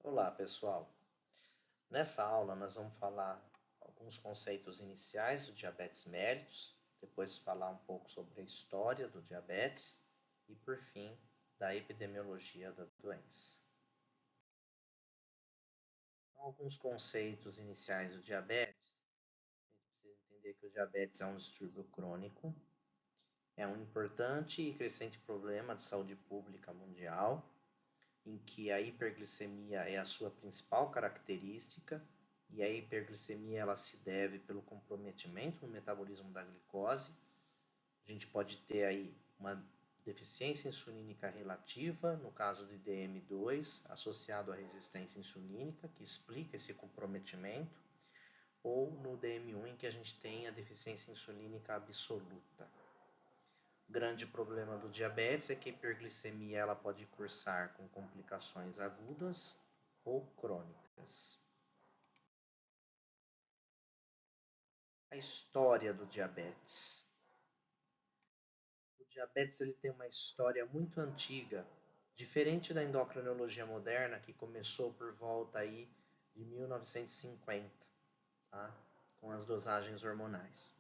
Olá, pessoal. Nessa aula nós vamos falar alguns conceitos iniciais do diabetes mellitus, depois falar um pouco sobre a história do diabetes e, por fim, da epidemiologia da doença. Então, alguns conceitos iniciais do diabetes. A gente precisa entender que o diabetes é um distúrbio crônico, é um importante e crescente problema de saúde pública mundial, em que a hiperglicemia é a sua principal característica, e a hiperglicemia ela se deve pelo comprometimento no metabolismo da glicose. A gente pode ter aí uma deficiência insulínica relativa, no caso de DM2, associado à resistência insulínica, que explica esse comprometimento, ou no DM1, em que a gente tem a deficiência insulínica absoluta. O grande problema do diabetes é que a hiperglicemia ela pode cursar com complicações agudas ou crônicas. A história do diabetes. O diabetes ele tem uma história muito antiga, diferente da endocrinologia moderna, que começou por volta aí de 1950, tá? Com as dosagens hormonais.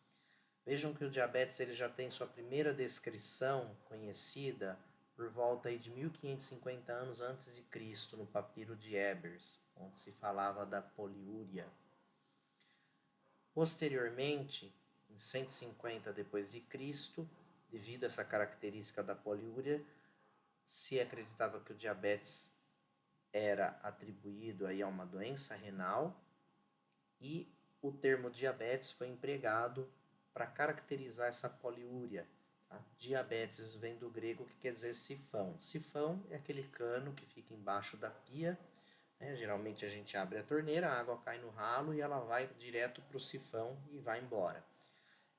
Vejam que o diabetes ele já tem sua primeira descrição conhecida por volta aí de 1550 anos antes de Cristo, no papiro de Ebers, onde se falava da poliúria. Posteriormente, em 150 depois de Cristo, devido a essa característica da poliúria, se acreditava que o diabetes era atribuído aí a uma doença renal e o termo diabetes foi empregado para caracterizar essa poliúria. Tá? Diabetes vem do grego que quer dizer sifão. Sifão é aquele cano que fica embaixo da pia. Né? Geralmente a gente abre a torneira, a água cai no ralo e ela vai direto para o sifão e vai embora.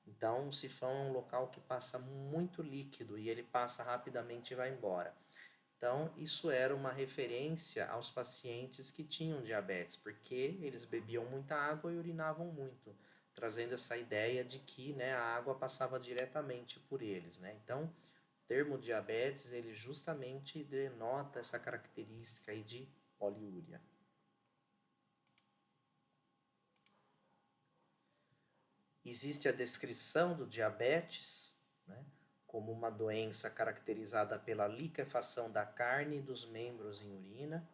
Então, o sifão é um local que passa muito líquido e ele passa rapidamente e vai embora. Então, isso era uma referência aos pacientes que tinham diabetes, porque eles bebiam muita água e urinavam muito, trazendo essa ideia de que a água passava diretamente por eles. Então, o termo diabetes, ele justamente denota essa característica aí de poliúria. Existe a descrição do diabetes, como uma doença caracterizada pela liquefação da carne e dos membros em urina,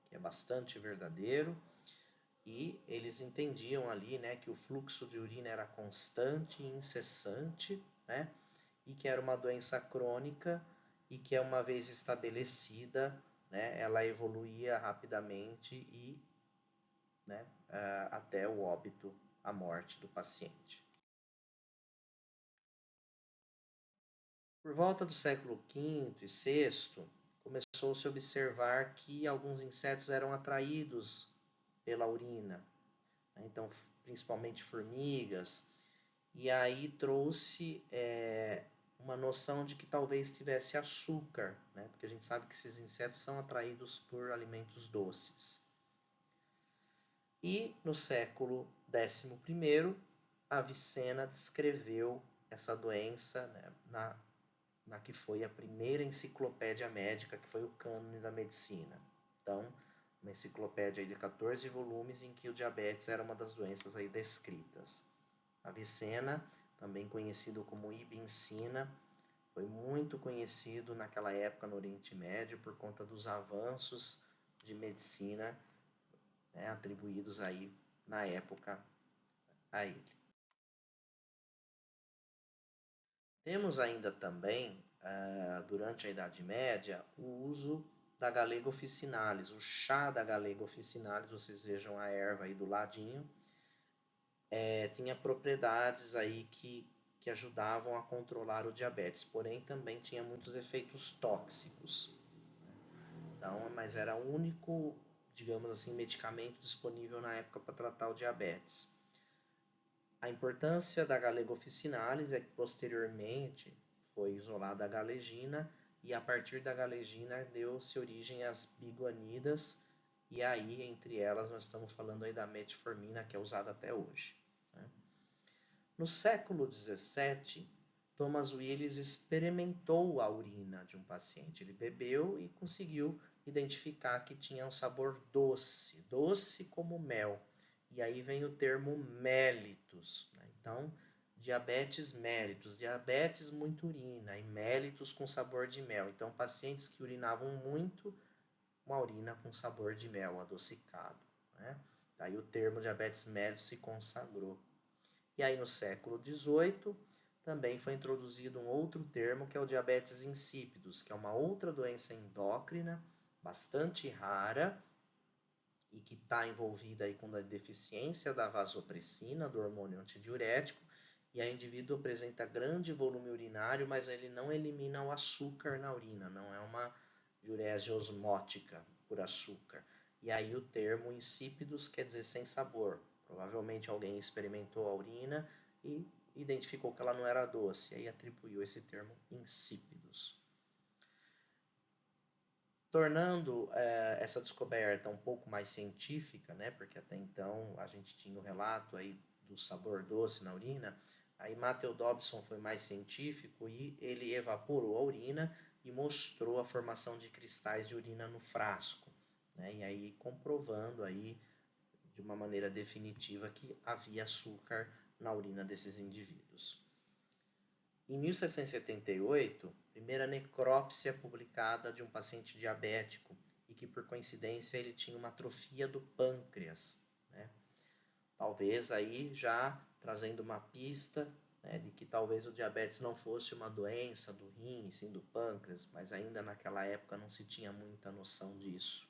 que é bastante verdadeiro, e eles entendiam ali que o fluxo de urina era constante e incessante, e que era uma doença crônica e que uma vez estabelecida, ela evoluía rapidamente e até o óbito, a morte do paciente. Por volta do século V e VI, começou-se a observar que alguns insetos eram atraídos pela urina, então principalmente formigas, e aí trouxe uma noção de que talvez tivesse açúcar, porque a gente sabe que esses insetos são atraídos por alimentos doces. E no século XI, Avicena descreveu essa doença na que foi a primeira enciclopédia médica, que foi o Cânone da Medicina. Então, uma enciclopédia aí de 14 volumes em que o diabetes era uma das doenças aí descritas. Avicena, também conhecido como Ibn Sina, foi muito conhecido naquela época no Oriente Médio por conta dos avanços de medicina atribuídos aí na época a ele. Temos ainda também, durante a Idade Média, o uso da Galega officinalis, o chá da Galega officinalis, vocês vejam a erva aí do ladinho, tinha propriedades aí que ajudavam a controlar o diabetes, porém também tinha muitos efeitos tóxicos. Então, mas era o único, digamos assim, medicamento disponível na época para tratar o diabetes. A importância da Galega officinalis é que posteriormente foi isolada a galegina e a partir da galegina deu-se origem às biguanidas e aí entre elas nós estamos falando aí da metformina que é usada até hoje. No século XVII, Thomas Willis experimentou a urina de um paciente. Ele bebeu e conseguiu identificar que tinha um sabor doce, doce como mel. E aí vem o termo mellitus, né? Então, diabetes mellitus, diabetes muita urina, e mellitus com sabor de mel. Então, pacientes que urinavam muito, uma urina com sabor de mel, adocicado, né? Daí o termo diabetes mellitus se consagrou. E aí no século XVIII também foi introduzido um outro termo que é o diabetes insípidos, que é uma outra doença endócrina bastante rara e que está envolvida aí com a deficiência da vasopressina, do hormônio antidiurético, e aí o indivíduo apresenta grande volume urinário, mas ele não elimina o açúcar na urina, não é uma diurese osmótica por açúcar. E aí o termo insípidos quer dizer sem sabor. Provavelmente alguém experimentou a urina e identificou que ela não era doce, e aí atribuiu esse termo insípidos. Tornando essa descoberta um pouco mais científica, né, porque até então a gente tinha o relato aí do sabor doce na urina, aí Matthew Dobson foi mais científico e ele evaporou a urina e mostrou a formação de cristais de urina no frasco, né, e aí comprovando aí de uma maneira definitiva que havia açúcar na urina desses indivíduos. Em 1778, primeira necrópsia publicada de um paciente diabético e que, por coincidência, ele tinha uma atrofia do pâncreas, né? Talvez aí já trazendo uma pista, né, de que talvez o diabetes não fosse uma doença do rim, sim do pâncreas, mas ainda naquela época não se tinha muita noção disso.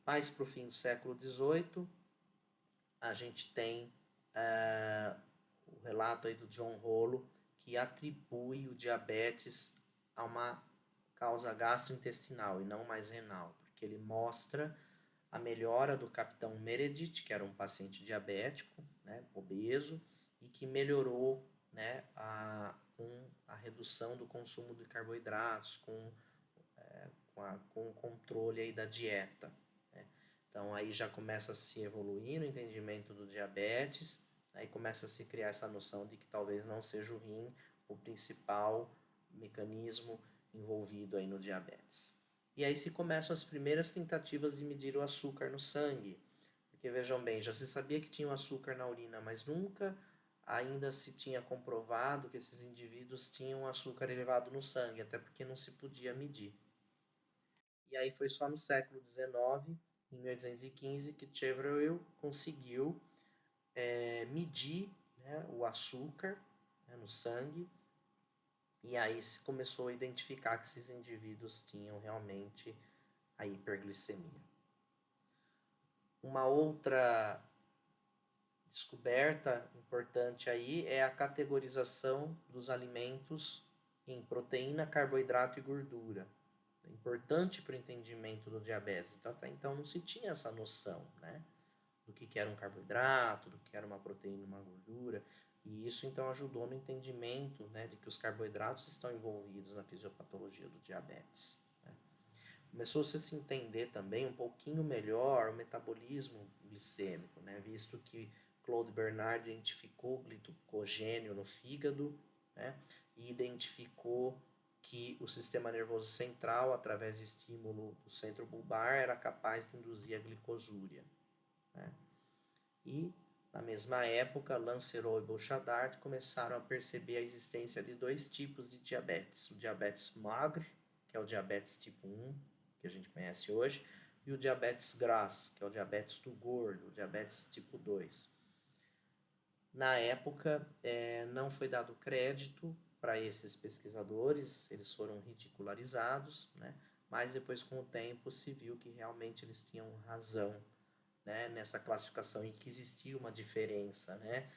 Mais para o fim do século XVIII, a gente tem o relato aí do John Rollo, que atribui o diabetes a uma causa gastrointestinal e não mais renal, porque ele mostra a melhora do capitão Meredith, que era um paciente diabético, né, obeso, e que melhorou, né, com a redução do consumo de carboidratos, com o controle aí da dieta, né? Então aí já começa a se evoluir no entendimento do diabetes, aí começa a se criar essa noção de que talvez não seja o rim o principal mecanismo envolvido aí no diabetes. E aí se começam as primeiras tentativas de medir o açúcar no sangue, porque vejam bem, já se sabia que tinha o açúcar na urina, mas nunca ainda se tinha comprovado que esses indivíduos tinham açúcar elevado no sangue, até porque não se podia medir. E aí foi só no século XIX, em 1815, que Chevreul conseguiu medir, né, o açúcar, né, no sangue, e aí se começou a identificar que esses indivíduos tinham realmente a hiperglicemia. Uma outra descoberta importante aí é a categorização dos alimentos em proteína, carboidrato e gordura. É importante para o entendimento do diabetes. Então, até então não se tinha essa noção, né, do que era um carboidrato, do que era uma proteína, uma gordura. E isso então ajudou no entendimento, né, de que os carboidratos estão envolvidos na fisiopatologia do diabetes, né. Começou-se a se entender também um pouquinho melhor o metabolismo glicêmico, né, visto que Claude Bernard identificou o glicogênio no fígado, né, e identificou que o sistema nervoso central, através de estímulo do centro bulbar, era capaz de induzir a glicosúria, né. E, na mesma época, Lancerot e Bouchardart começaram a perceber a existência de dois tipos de diabetes. O diabetes magre, que é o diabetes tipo 1, que a gente conhece hoje, e o diabetes gras, que é o diabetes do gordo, o diabetes tipo 2. Na época, não foi dado crédito para esses pesquisadores, eles foram ridicularizados, né? Mas depois, com o tempo, se viu que realmente eles tinham razão, né, nessa classificação e que existia uma diferença, né,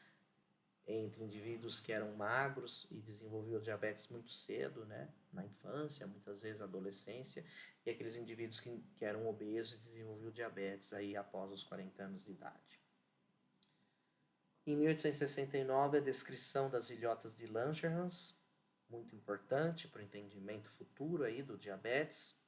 entre indivíduos que eram magros e desenvolviam diabetes muito cedo, né, na infância, muitas vezes na adolescência, e aqueles indivíduos que eram obesos e desenvolviam diabetes aí após os 40 anos de idade. Em 1869, a descrição das ilhotas de Langerhans, muito importante para o entendimento futuro aí do diabetes.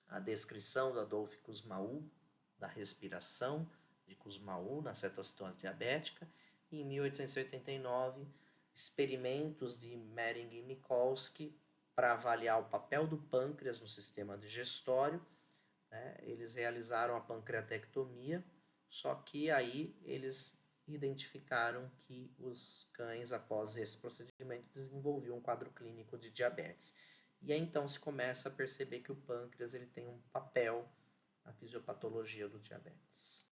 A descrição do Adolphe Kussmaul, da respiração de Kussmaul na cetocitose diabética. E em 1889, experimentos de Mering e Mikulski para avaliar o papel do pâncreas no sistema digestório, né? Eles realizaram a pancreatectomia, só que aí eles identificaram que os cães, após esse procedimento, desenvolviam um quadro clínico de diabetes. E aí então se começa a perceber que o pâncreas ele tem um papel na fisiopatologia do diabetes.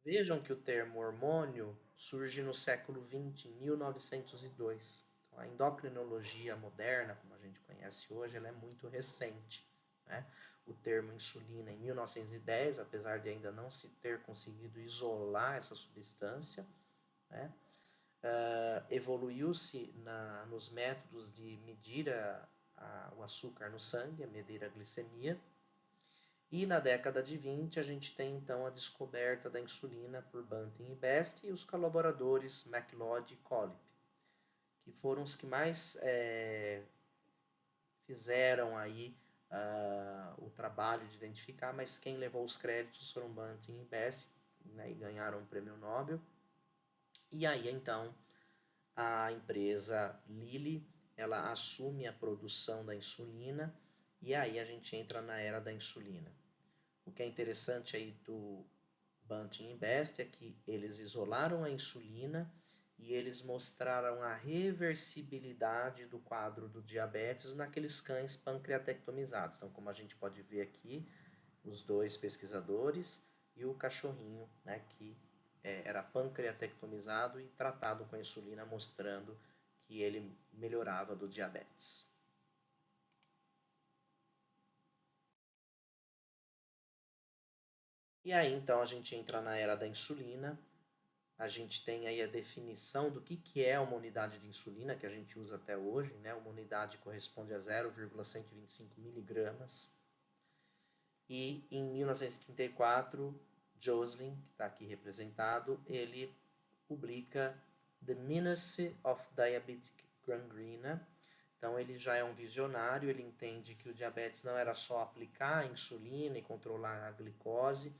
Vejam que o termo hormônio surge no século XX, em 1902. Então, a endocrinologia moderna, como a gente conhece hoje, ela é muito recente, né? O termo insulina em 1910, apesar de ainda não se ter conseguido isolar essa substância, né? Evoluiu-se nos métodos de medir o açúcar no sangue, a medir a glicemia, e na década de 20 a gente tem então a descoberta da insulina por Banting e Best e os colaboradores MacLeod e Collip, que foram os que mais fizeram aí o trabalho de identificar, mas quem levou os créditos foram Banting e Best, né, e ganharam o prêmio Nobel. E aí então a empresa Lilly, ela assume a produção da insulina e aí a gente entra na era da insulina. O que é interessante aí do Banting e Best é que eles isolaram a insulina e eles mostraram a reversibilidade do quadro do diabetes naqueles cães pancreatectomizados. Então, como a gente pode ver aqui, os dois pesquisadores e o cachorrinho, né, que era pancreatectomizado e tratado com a insulina, mostrando que ele melhorava do diabetes. E aí, então, a gente entra na era da insulina. A gente tem aí a definição do que é uma unidade de insulina, que a gente usa até hoje, né? Uma unidade corresponde a 0,125 miligramas. E em 1934, Joslin, que está aqui representado, ele publica The Menace of Diabetic Gangrena. Então ele já é um visionário, ele entende que o diabetes não era só aplicar a insulina e controlar a glicose,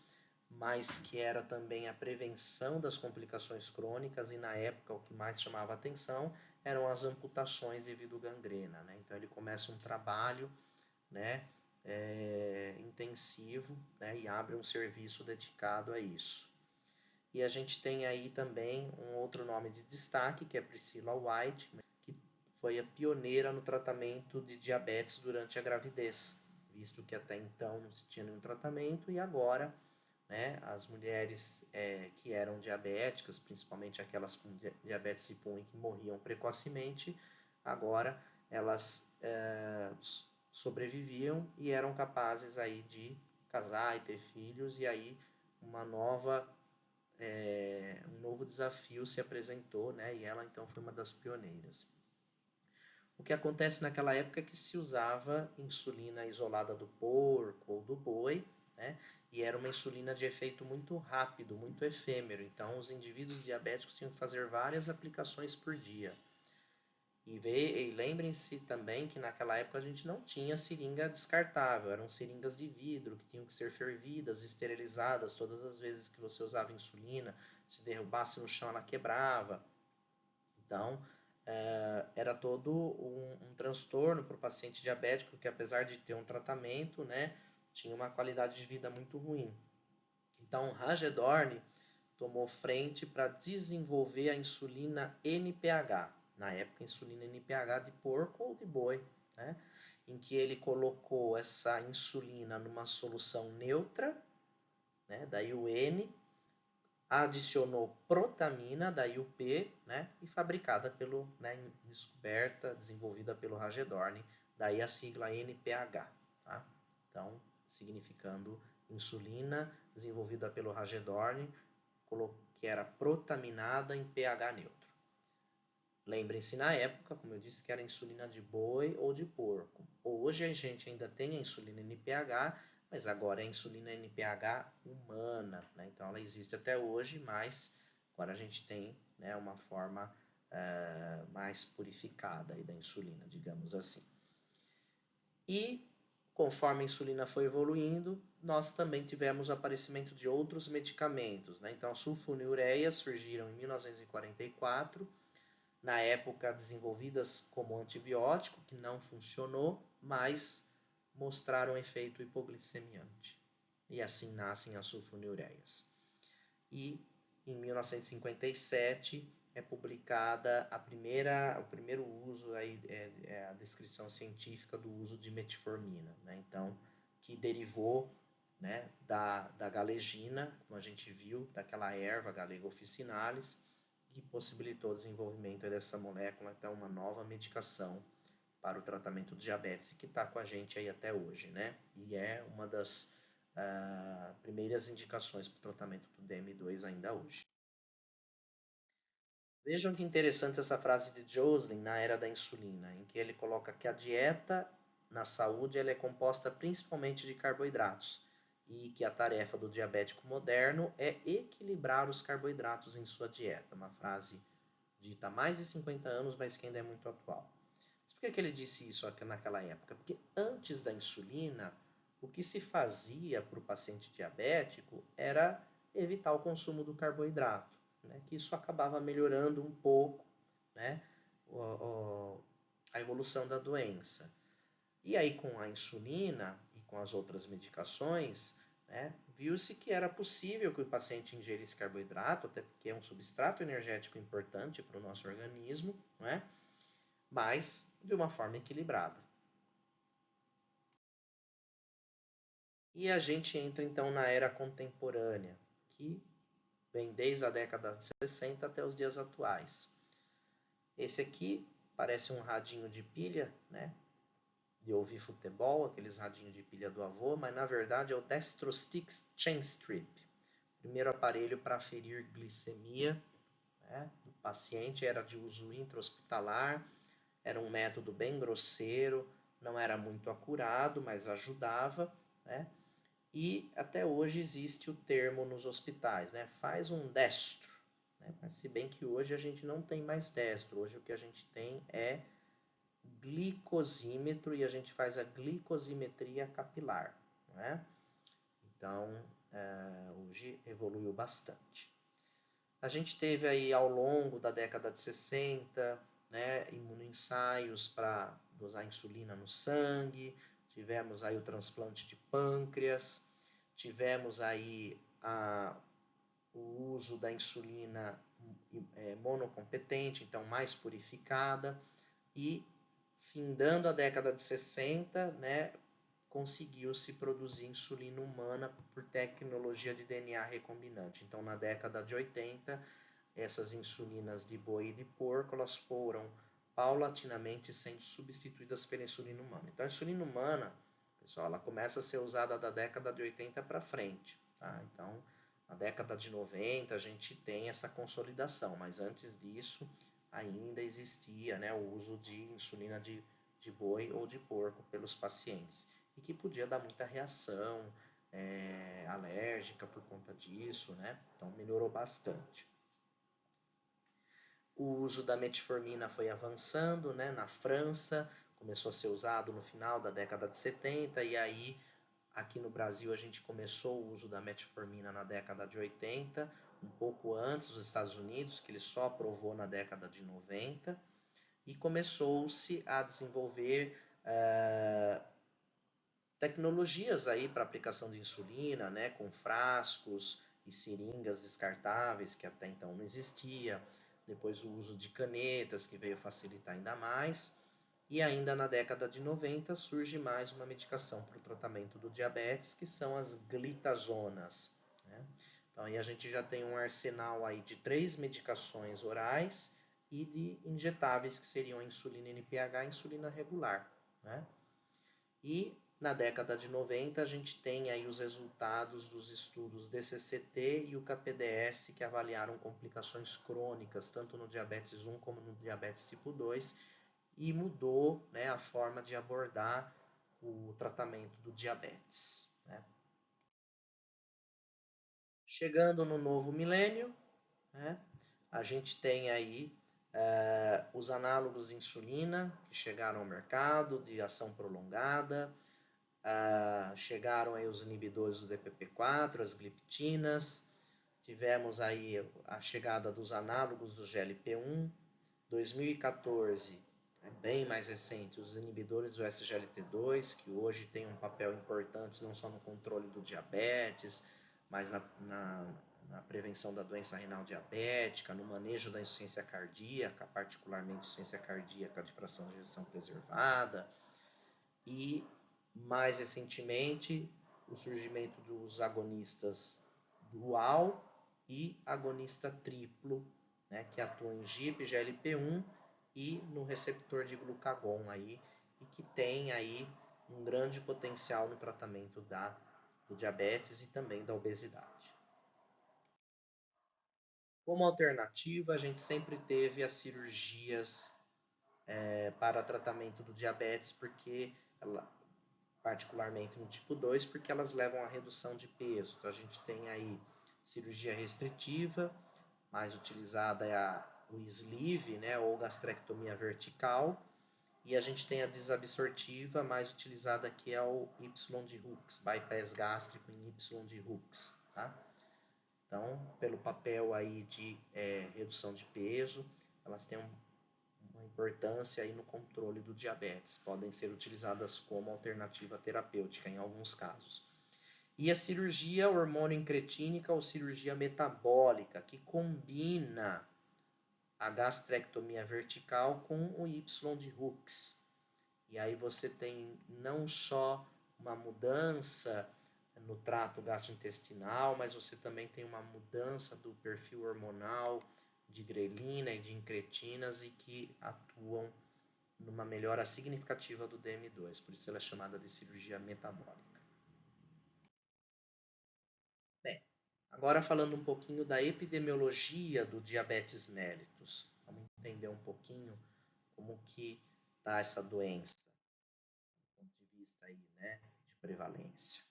mas que era também a prevenção das complicações crônicas, e na época o que mais chamava atenção eram as amputações devido à gangrena, né? Então ele começa um trabalho, né, intensivo, né, e abre um serviço dedicado a isso. E a gente tem aí também um outro nome de destaque, que é Priscilla White, que foi a pioneira no tratamento de diabetes durante a gravidez, visto que até então não se tinha nenhum tratamento, e agora, né, as mulheres que eram diabéticas, principalmente aquelas com diabetes tipo 1 e que morriam precocemente, agora elas sobreviviam e eram capazes aí de casar e ter filhos, e aí um novo desafio se apresentou, né, e ela então foi uma das pioneiras. O que acontece naquela época é que se usava insulina isolada do porco ou do boi, né? E era uma insulina de efeito muito rápido, muito efêmero. Então, os indivíduos diabéticos tinham que fazer várias aplicações por dia. E lembrem-se também que naquela época a gente não tinha seringa descartável, eram seringas de vidro que tinham que ser fervidas, esterilizadas todas as vezes que você usava insulina. Se derrubasse no chão, ela quebrava. Então, era todo um transtorno para o paciente diabético que, apesar de ter um tratamento, né, tinha uma qualidade de vida muito ruim. Então, Hagedorn tomou frente para desenvolver a insulina NPH, na época insulina NPH de porco ou de boi, né, em que ele colocou essa insulina numa solução neutra, né, daí o N, adicionou protamina, daí o P, né, e fabricada descoberta, desenvolvida pelo Hagedorn, daí a sigla NPH, tá? Então, significando insulina desenvolvida pelo Hagedorn, que era protaminada em pH neutro. Lembrem-se na época, como eu disse, que era insulina de boi ou de porco. Hoje a gente ainda tem a insulina NPH, mas agora é a insulina NPH humana, né? Então ela existe até hoje, mas agora a gente tem, né, uma forma mais purificada aí da insulina, digamos assim. E conforme a insulina foi evoluindo, nós também tivemos o aparecimento de outros medicamentos, né? Então, sulfonilureias surgiram em 1944, na época desenvolvidas como antibiótico, que não funcionou, mas mostraram efeito hipoglicemiante. E assim nascem as sulfonilureias. E em 1957 é publicada o primeiro uso, a descrição científica do uso de metformina, né? Então, que derivou, né, da galegina, como a gente viu, daquela erva Galega officinalis, que possibilitou o desenvolvimento dessa molécula, então uma nova medicação para o tratamento do diabetes, que está com a gente aí até hoje, né? E é uma das primeiras indicações para o tratamento do DM2 ainda hoje. Vejam que interessante essa frase de Joslin na era da insulina, em que ele coloca que a dieta na saúde ela é composta principalmente de carboidratos e que a tarefa do diabético moderno é equilibrar os carboidratos em sua dieta. Uma frase dita há mais de 50 anos, mas que ainda é muito atual. Mas por que ele disse isso naquela época? Porque antes da insulina, o que se fazia para o paciente diabético era evitar o consumo do carboidrato, né? Que isso acabava melhorando um pouco, né, a evolução da doença. E aí, com a insulina e com as outras medicações, né, viu-se que era possível que o paciente ingerisse carboidrato, até porque é um substrato energético importante para o nosso organismo, né, mas de uma forma equilibrada. E a gente entra então na era contemporânea, que vem desde a década de 60 até os dias atuais. Esse aqui parece um radinho de pilha, né? De ouvir futebol, aqueles radinhos de pilha do avô, mas na verdade é o Dextrostix Chain Strip. Primeiro aparelho para aferir glicemia, né? O paciente era de uso intra-hospitalar, era um método bem grosseiro, não era muito acurado, mas ajudava, né? E até hoje existe o termo nos hospitais, né? Faz um destro, né? Mas se bem que hoje a gente não tem mais destro, hoje o que a gente tem é glicosímetro e a gente faz a glicosimetria capilar, né? Então, hoje evoluiu bastante. A gente teve aí ao longo da década de 60, né, imunoensaios para dosar insulina no sangue, tivemos aí o transplante de pâncreas, tivemos aí o uso da insulina monocompetente, então mais purificada, e findando a década de 60, né, conseguiu-se produzir insulina humana por tecnologia de DNA recombinante. Então, na década de 80, essas insulinas de boi e de porco, elas foram paulatinamente sendo substituídas pela insulina humana. Então, a insulina humana, pessoal, ela começa a ser usada da década de 80 para frente. Tá? Então, na década de 90, a gente tem essa consolidação, mas antes disso, ainda existia, né, o uso de insulina de boi ou de porco pelos pacientes, e que podia dar muita reação alérgica por conta disso, né? Então melhorou bastante. O uso da metformina foi avançando, né? Na França começou a ser usado no final da década de 70 e aí aqui no Brasil a gente começou o uso da metformina na década de 80, um pouco antes dos Estados Unidos, que ele só aprovou na década de 90, e começou-se a desenvolver tecnologias aí para aplicação de insulina, né, com frascos e seringas descartáveis, que até então não existia. Depois o uso de canetas, que veio facilitar ainda mais. E ainda na década de 90 surge mais uma medicação para o tratamento do diabetes, que são as glitazonas, né? Então aí a gente já tem um arsenal aí de 3 medicações orais e de injetáveis, que seriam a insulina NPH e a insulina regular, né? E na década de 90 a gente tem aí os resultados dos estudos DCCT e o KPDS, que avaliaram complicações crônicas, tanto no diabetes 1 como no diabetes tipo 2, e mudou, né, a forma de abordar o tratamento do diabetes, né? Chegando no novo milênio, né, a gente tem aí os análogos de insulina que chegaram ao mercado de ação prolongada. Chegaram aí os inibidores do DPP-4, as gliptinas, tivemos aí a chegada dos análogos do GLP-1, 2014, é bem mais recente, os inibidores do SGLT2, que hoje tem um papel importante não só no controle do diabetes, mas na prevenção da doença renal diabética, no manejo da insuficiência cardíaca, particularmente insuficiência cardíaca de fração de ejeção preservada, e mais recentemente o surgimento dos agonistas dual e agonista triplo, né, que atuam em GIP, GLP-1 e no receptor de glucagon aí, e que tem aí um grande potencial no tratamento do diabetes e também da obesidade. Como alternativa, a gente sempre teve as cirurgias para tratamento do diabetes, porque particularmente no tipo 2, porque elas levam à redução de peso. Então a gente tem aí cirurgia restritiva, mais utilizada é o sleeve, né, ou gastrectomia vertical, e a gente tem a desabsortiva, mais utilizada que é o Y de Hooks, bypass gástrico em Y de Hooks, tá? Então, pelo papel aí de redução de peso, elas têm uma importância aí no controle do diabetes. Podem ser utilizadas como alternativa terapêutica em alguns casos. E a cirurgia hormônio-incretínica ou cirurgia metabólica, que combina a gastrectomia vertical com o Y de Hooks. E aí você tem não só uma mudança no trato gastrointestinal, mas você também tem uma mudança do perfil hormonal de grelina e de incretinas e que atuam numa melhora significativa do DM2, por isso ela é chamada de cirurgia metabólica. Bem, agora falando um pouquinho da epidemiologia do diabetes mellitus, vamos entender um pouquinho como que está essa doença, do ponto de vista aí, né, de prevalência.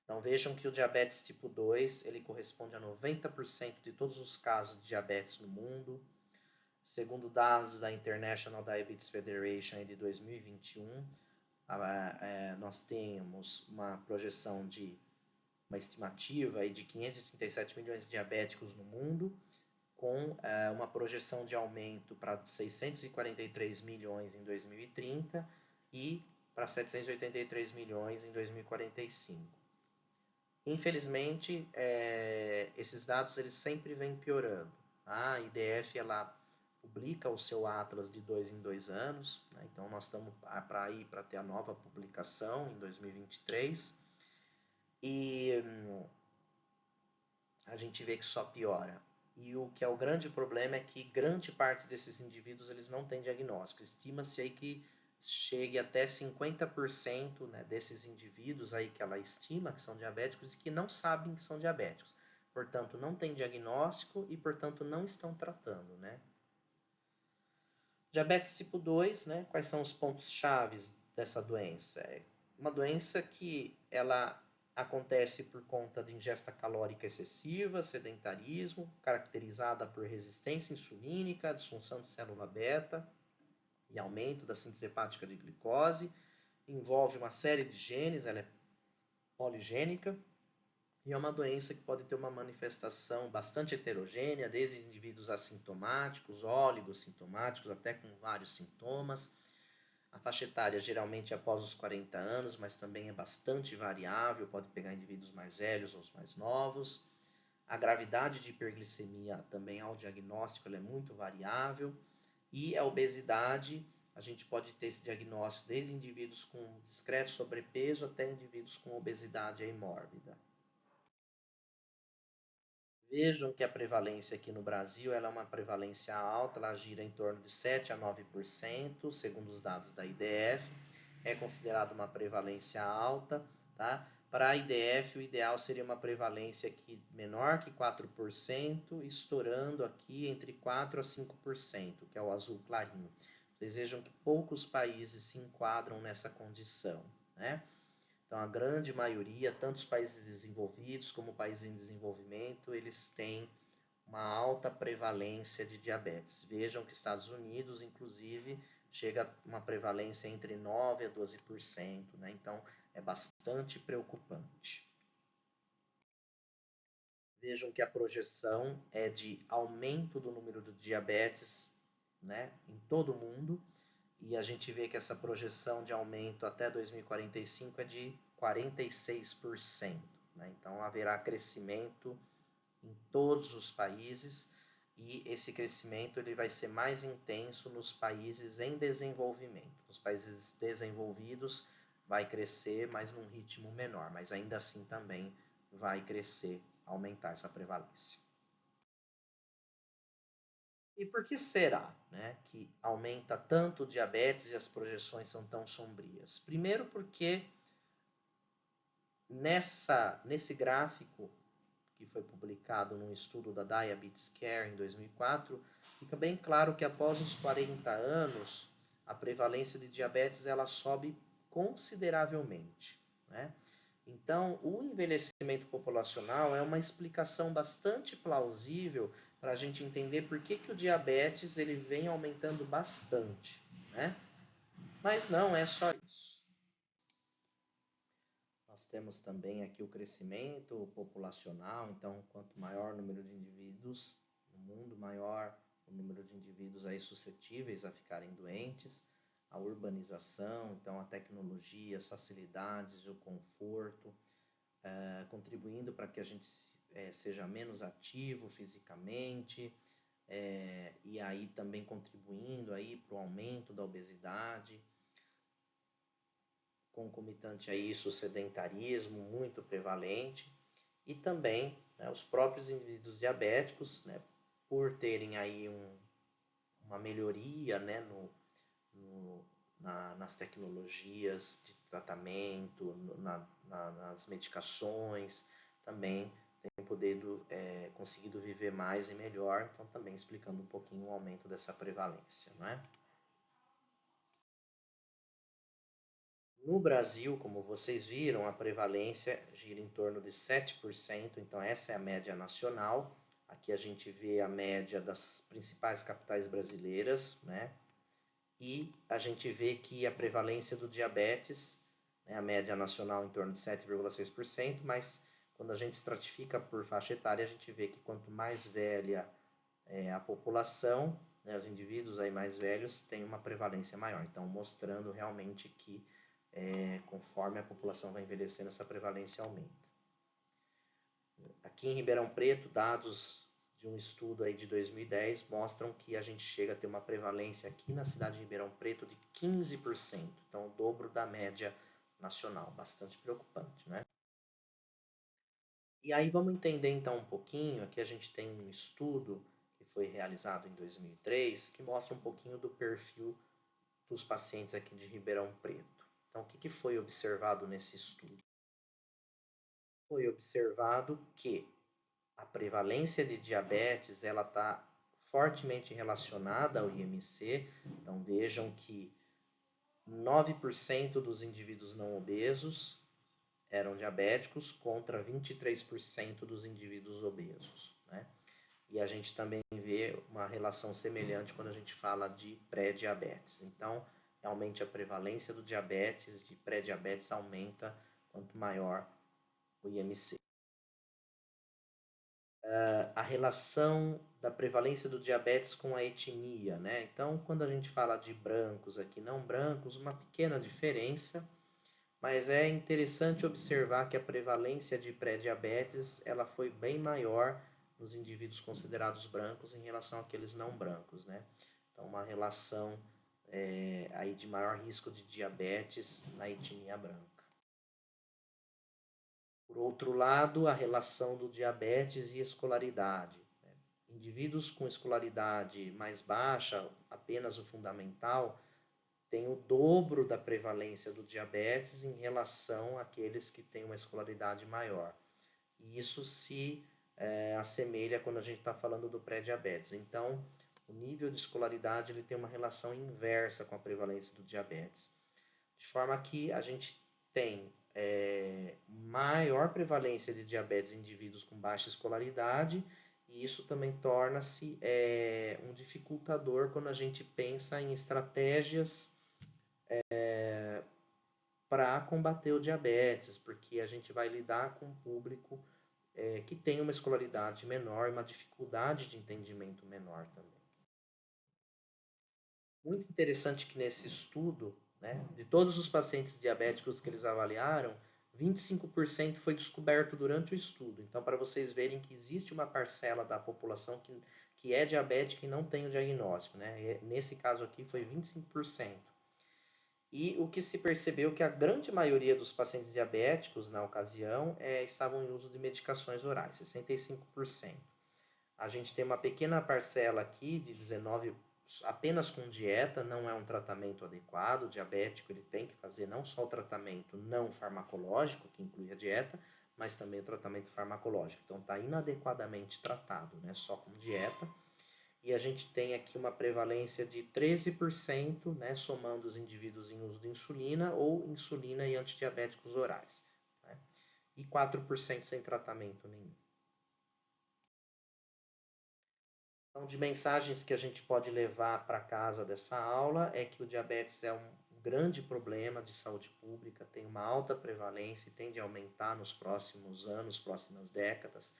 Então vejam que o diabetes tipo 2, ele corresponde a 90% de todos os casos de diabetes no mundo. Segundo dados da International Diabetes Federation de 2021, nós temos uma projeção de uma estimativa aí de 537 milhões de diabéticos no mundo, com uma projeção de aumento para 643 milhões em 2030 e para 783 milhões em 2045. Infelizmente, esses dados eles sempre vêm piorando. A IDF ela publica o seu Atlas de 2 em 2 anos, né? Então nós estamos para ir para ter a nova publicação em 2023 e a gente vê que só piora. E o que é o grande problema é que grande parte desses indivíduos eles não têm diagnóstico. Estima-se aí que chegue até 50%, né, desses indivíduos aí que ela estima que são diabéticos e que não sabem que são diabéticos. Portanto, não tem diagnóstico e, portanto, não estão tratando, né? Diabetes tipo 2, né? Quais são os pontos chaves dessa doença? É uma doença que ela acontece por conta de ingesta calórica excessiva, sedentarismo, caracterizada por resistência insulínica, disfunção de célula beta e aumento da síntese hepática de glicose. Envolve uma série de genes, ela é poligênica e é uma doença que pode ter uma manifestação bastante heterogênea, desde indivíduos assintomáticos, oligossintomáticos, até com vários sintomas. A faixa etária geralmente é após os 40 anos, mas também é bastante variável, pode pegar indivíduos mais velhos ou mais novos. A gravidade de hiperglicemia também ao diagnóstico ela é muito variável. E a obesidade, a gente pode ter esse diagnóstico desde indivíduos com discreto sobrepeso até indivíduos com obesidade mórbida. Vejam que a prevalência aqui no Brasil ela é uma prevalência alta, ela gira em torno de 7 a 9%, segundo os dados da IDF. É considerada uma prevalência alta, tá? Para a IDF, o ideal seria uma prevalência aqui menor que 4%, estourando aqui entre 4 a 5%, que é o azul clarinho. Vocês vejam que poucos países se enquadram nessa condição, né? Então, a grande maioria, tanto os países desenvolvidos como países em desenvolvimento, eles têm uma alta prevalência de diabetes. Vejam que Estados Unidos, inclusive, chega a uma prevalência entre 9% a 12%, né? Então, é bastante preocupante. Vejam que a projeção é de aumento do número de diabetes né, em todo o mundo, e a gente vê que essa projeção de aumento até 2045 é de 46%. Né? Então haverá crescimento em todos os países e esse crescimento ele vai ser mais intenso nos países em desenvolvimento. Nos países desenvolvidos vai crescer, mas num ritmo menor, mas ainda assim também vai crescer, aumentar essa prevalência. E por que será, né, que aumenta tanto o diabetes e as projeções são tão sombrias? Primeiro porque nesse gráfico que foi publicado num estudo da Diabetes Care em 2004, fica bem claro que após os 40 anos, a prevalência de diabetes ela sobe consideravelmente, né? Então, o envelhecimento populacional é uma explicação bastante plausível para a gente entender por que, que o diabetes ele vem aumentando bastante, né? Mas não é só isso. Nós temos também aqui o crescimento populacional, então quanto maior o número de indivíduos no mundo, maior o número de indivíduos aí suscetíveis a ficarem doentes, a urbanização, então a tecnologia, as facilidades, o conforto, contribuindo para que a gente seja menos ativo fisicamente, e aí também contribuindo aí para o aumento da obesidade, concomitante a isso o sedentarismo muito prevalente, e também, né, os próprios indivíduos diabéticos, né, por terem aí uma melhoria, né, nas tecnologias de tratamento, nas medicações, também tem conseguido viver mais e melhor, então também explicando um pouquinho o aumento dessa prevalência, né? No Brasil, como vocês viram, a prevalência gira em torno de 7%, então essa é a média nacional. Aqui a gente vê a média das principais capitais brasileiras, né? E a gente vê que a prevalência do diabetes, né, a média nacional em torno de 7,6%, mas quando a gente estratifica por faixa etária, a gente vê que quanto mais velha é a população, né, os indivíduos aí mais velhos têm uma prevalência maior. Então, mostrando realmente que conforme a população vai envelhecendo, essa prevalência aumenta. Aqui em Ribeirão Preto, dados de um estudo aí de 2010 mostram que a gente chega a ter uma prevalência aqui na cidade de Ribeirão Preto de 15%, então o dobro da média nacional, bastante preocupante, né? E aí vamos entender então um pouquinho, aqui a gente tem um estudo que foi realizado em 2003, que mostra um pouquinho do perfil dos pacientes aqui de Ribeirão Preto. Então, o que foi observado nesse estudo? Foi observado que a prevalência de diabetes ela está fortemente relacionada ao IMC. Então vejam que 9% dos indivíduos não obesos eram diabéticos contra 23% dos indivíduos obesos, né? E a gente também vê uma relação semelhante quando a gente fala de pré-diabetes. Então, realmente a prevalência do diabetes, de pré-diabetes, aumenta quanto maior o IMC. A relação da prevalência do diabetes com a etnia, né? Então, quando a gente fala de brancos aqui, não brancos, uma pequena diferença, mas é interessante observar que a prevalência de pré-diabetes ela foi bem maior nos indivíduos considerados brancos em relação àqueles não brancos, né? Então, uma relação aí de maior risco de diabetes na etnia branca. Por outro lado, a relação do diabetes e escolaridade. Indivíduos com escolaridade mais baixa, apenas o fundamental, têm o dobro da prevalência do diabetes em relação àqueles que têm uma escolaridade maior. E isso se assemelha quando a gente está falando do pré-diabetes. Então, o nível de escolaridade ele tem uma relação inversa com a prevalência do diabetes. De forma que a gente tem maior prevalência de diabetes em indivíduos com baixa escolaridade, e isso também torna-se um dificultador quando a gente pensa em estratégias para combater o diabetes, porque a gente vai lidar com um público que tem uma escolaridade menor e uma dificuldade de entendimento menor também. Muito interessante que nesse estudo, né, de todos os pacientes diabéticos que eles avaliaram, 25% foi descoberto durante o estudo. Então, para vocês verem que existe uma parcela da população que é diabética e não tem o diagnóstico, né? Nesse caso aqui foi 25%. E o que se percebeu que a grande maioria dos pacientes diabéticos na ocasião estavam em uso de medicações orais, 65%. A gente tem uma pequena parcela aqui de 19% apenas com dieta, não é um tratamento adequado. O diabético ele tem que fazer não só o tratamento não farmacológico, que inclui a dieta, mas também o tratamento farmacológico. Então está inadequadamente tratado, né, só com dieta. E a gente tem aqui uma prevalência de 13%, né, somando os indivíduos em uso de insulina ou insulina e antidiabéticos orais. Né, e 4% sem tratamento nenhum. Então, de mensagens que a gente pode levar para casa dessa aula é que o diabetes é um grande problema de saúde pública, tem uma alta prevalência e tende a aumentar nos próximos anos, próximas décadas.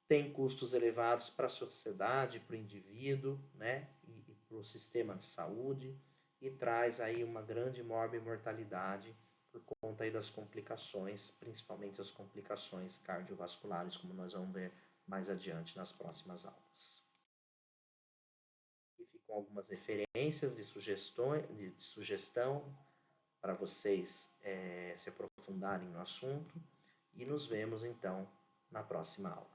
Tem custos elevados para a sociedade, para o indivíduo, né, e para o sistema de saúde, e traz aí uma grande morbimortalidade por conta aí das complicações, principalmente as complicações cardiovasculares, como nós vamos ver mais adiante nas próximas aulas. E ficam algumas referências de sugestão para vocês se aprofundarem no assunto, e nos vemos então na próxima aula.